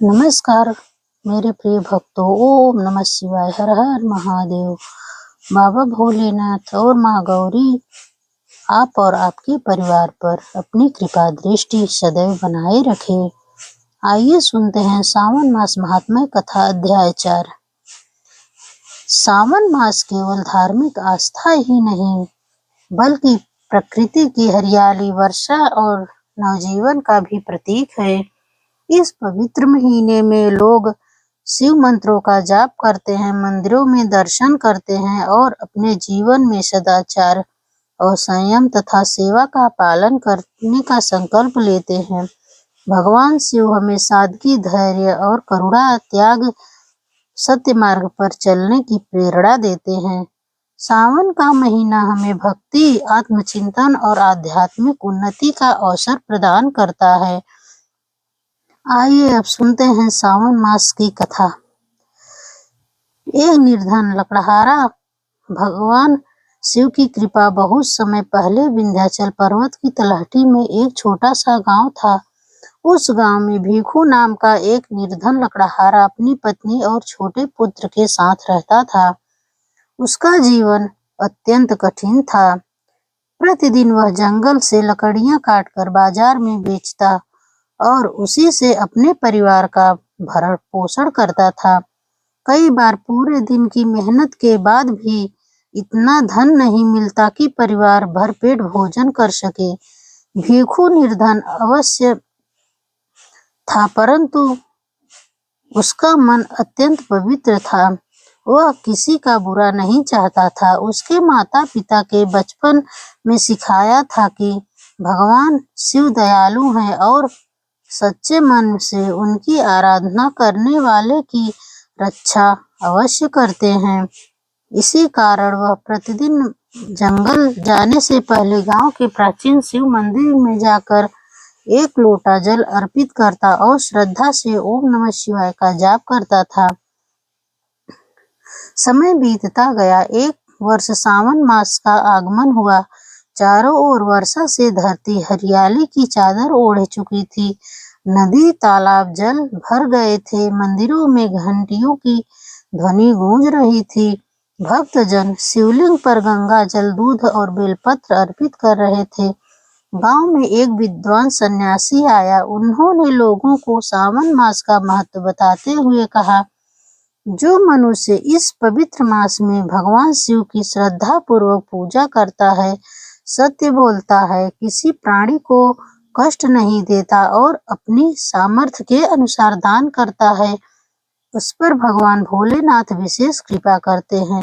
नमस्कार मेरे प्रिय भक्तों। ओम नमः शिवाय। हर हर महादेव। बाबा भोलेनाथ और माँ गौरी आप और आपके परिवार पर अपनी कृपा दृष्टि सदैव बनाए रखे। आइए सुनते हैं सावन मास महात्म्य कथा अध्याय 4। सावन मास केवल धार्मिक आस्था ही नहीं बल्कि प्रकृति की हरियाली, वर्षा और नवजीवन का भी प्रतीक है। इस पवित्र महीने में लोग शिव मंत्रों का जाप करते हैं, मंदिरों में दर्शन करते हैं और अपने जीवन में सदाचार और संयम तथा सेवा का पालन करने का संकल्प लेते हैं। भगवान शिव हमें सादगी, धैर्य और करुणा त्याग सत्य मार्ग पर चलने की प्रेरणा देते हैं। सावन का महीना हमें भक्ति, आत्मचिंतन और आध्यात्मिक उन्नति का अवसर प्रदान करता है। आइए अब सुनते हैं सावन मास की कथा। एक निर्धन लकड़हारा भगवान शिव की कृपा बहुत समय पहले विंध्याचल पर्वत की तलहटी में एक छोटा सा गांव था। उस गांव में भीखू नाम का एक निर्धन लकड़हारा अपनी पत्नी और छोटे पुत्र के साथ रहता था। उसका जीवन अत्यंत कठिन था। प्रतिदिन वह जंगल से लकड़ियां काटकर बाजार में बेचता और उसी से अपने परिवार का भरण पोषण करता था। कई बार पूरे दिन की मेहनत के बाद भी इतना धन नहीं मिलता कि परिवार भरपेट भोजन कर सके। भीखू निर्धन अवश्य था, परंतु उसका मन अत्यंत पवित्र था। वह किसी का बुरा नहीं चाहता था। उसके माता पिता के बचपन में सिखाया था कि भगवान शिव दयालु हैं और सच्चे मन से उनकी आराधना करने वाले की रक्षा अवश्य करते हैं। इसी कारण वह प्रतिदिन जंगल जाने से पहले गांव के प्राचीन शिव मंदिर में जाकर एक लोटा जल अर्पित करता और श्रद्धा से ओम नमः शिवाय का जाप करता था। समय बीतता गया। एक वर्ष सावन मास का आगमन हुआ। चारों ओर वर्षा से धरती हरियाली की चादर ओढ़ चुकी थी। नदी, तालाब जल भर गए थे। मंदिरों में घंटियों की ध्वनि गूंज रही थी। भक्तजन शिवलिंग पर गंगा जल, दूध और बेलपत्र अर्पित कर रहे थे। गांव में एक विद्वान सन्यासी आया। उन्होंने लोगों को सावन मास का महत्व बताते हुए कहा, जो मनुष्य इस पवित्र मास में भगवान शिव की श्रद्धा पूर्वक पूजा करता है, सत्य बोलता है, किसी प्राणी को कष्ट नहीं देता और अपनी सामर्थ्य के अनुसार दान करता है, उस पर भगवान भोलेनाथ विशेष कृपा करते हैं।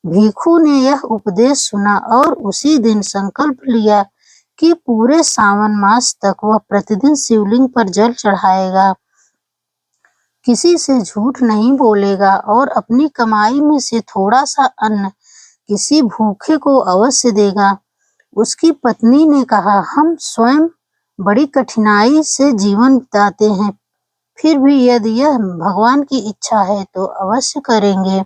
भीखू ने यह उपदेश सुना और उसी दिन संकल्प लिया कि पूरे सावन मास तक वह प्रतिदिन शिवलिंग पर जल चढ़ाएगा, किसी से झूठ नहीं बोलेगा और अपनी कमाई में से थोड़ा सा अन्न किसी भूखे को अवश्य देगा। उसकी पत्नी ने कहा, हम स्वयं बड़ी कठिनाई से जीवन बिताते हैं, फिर भी यदि यह भगवान की इच्छा है तो अवश्य करेंगे।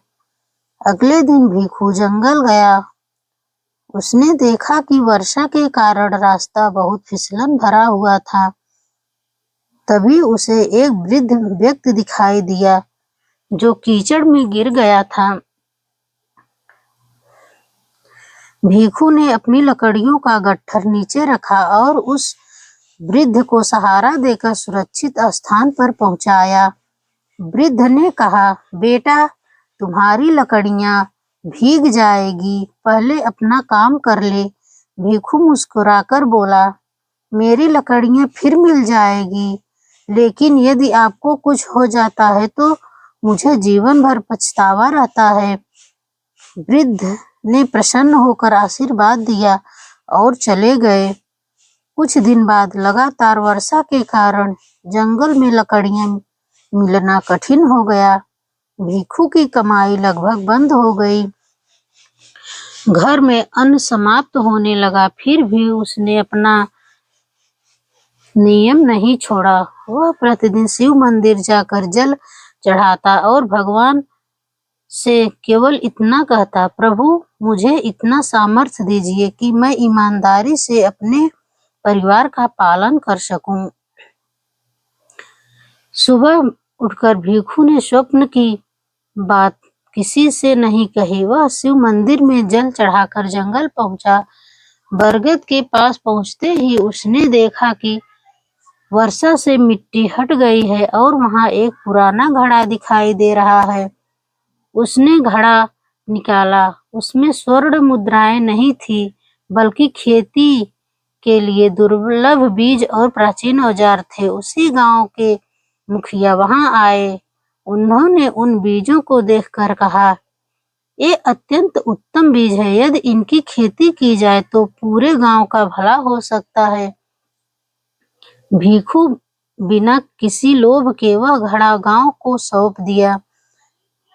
अगले दिन भीखू जंगल गया। उसने देखा कि वर्षा के कारण रास्ता बहुत फिसलन भरा हुआ था। तभी उसे एक वृद्ध व्यक्ति दिखाई दिया जो कीचड़ में गिर गया था। भीखू ने अपनी लकड़ियों का गट्ठर नीचे रखा और उस वृद्ध को सहारा देकर सुरक्षित स्थान पर पहुंचाया। वृद्ध ने कहा, बेटा, तुम्हारी लकड़ियां भीग जाएगी, पहले अपना काम कर ले। भीखू मुस्कुराकर बोला, मेरी लकड़ियां फिर मिल जाएगी, लेकिन यदि आपको कुछ हो जाता है तो मुझे जीवन भर पछतावा रहता है। वृद्ध ने प्रसन्न होकर आशीर्वाद दिया और चले गए। कुछ दिन बाद लगातार वर्षा के कारण जंगल में लकड़ियां मिलना कठिन हो गया। भीखू की कमाई लगभग बंद हो गई। घर में अन्न समाप्त होने लगा, फिर भी उसने अपना नियम नहीं छोड़ा। वह प्रतिदिन शिव मंदिर जाकर जल चढ़ाता और भगवान से केवल इतना कहता, प्रभु, मुझे इतना सामर्थ्य दीजिए कि मैं ईमानदारी से अपने परिवार का पालन कर सकूं। सुबह उठकर भिखू ने स्वप्न की बात किसी से नहीं कही। वह शिव मंदिर में जल चढ़ाकर जंगल पहुंचा। बरगद के पास पहुंचते ही उसने देखा कि वर्षा से मिट्टी हट गई है और वहां एक पुराना घड़ा दिखाई दे रहा है। उसने घड़ा निकाला। उसमें स्वर्ण मुद्राएं नहीं थी, बल्कि खेती के लिए दुर्लभ बीज और प्राचीन औजार थे। उसी गांव के मुखिया वहां आए। उन्होंने उन बीजों को देखकर कहा, ये अत्यंत उत्तम बीज है। यदि इनकी खेती की जाए तो पूरे गांव का भला हो सकता है। भिखू बिना किसी लोभ के वह घड़ा गांव को सौंप दिया।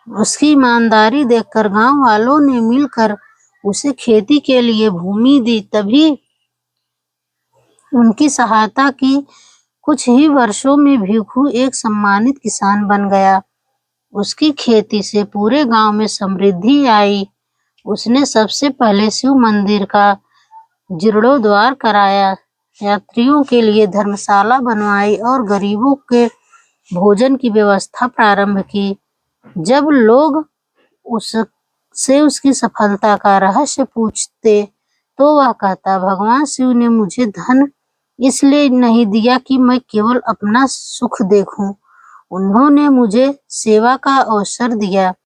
उसकी ईमानदारी देखकर गांव वालों ने मिलकर उसे खेती के लिए भूमि दी। तभी उनकी सहायता की। कुछ ही वर्षों में भिखू एक सम्मानित किसान बन गया। उसकी खेती से पूरे गांव में समृद्धि आई। उसने सबसे पहले शिव मंदिर का जीर्णोद्धार कराया, यात्रियों के लिए धर्मशाला बनवाई और गरीबों के भोजन की व्यवस्था प्रारंभ की। जब लोग उससे उसकी सफलता का रहस्य पूछते तो वह कहता, भगवान शिव ने मुझे धन इसलिए नहीं दिया कि मैं केवल अपना सुख देखूं। उन्होंने मुझे सेवा का अवसर दिया।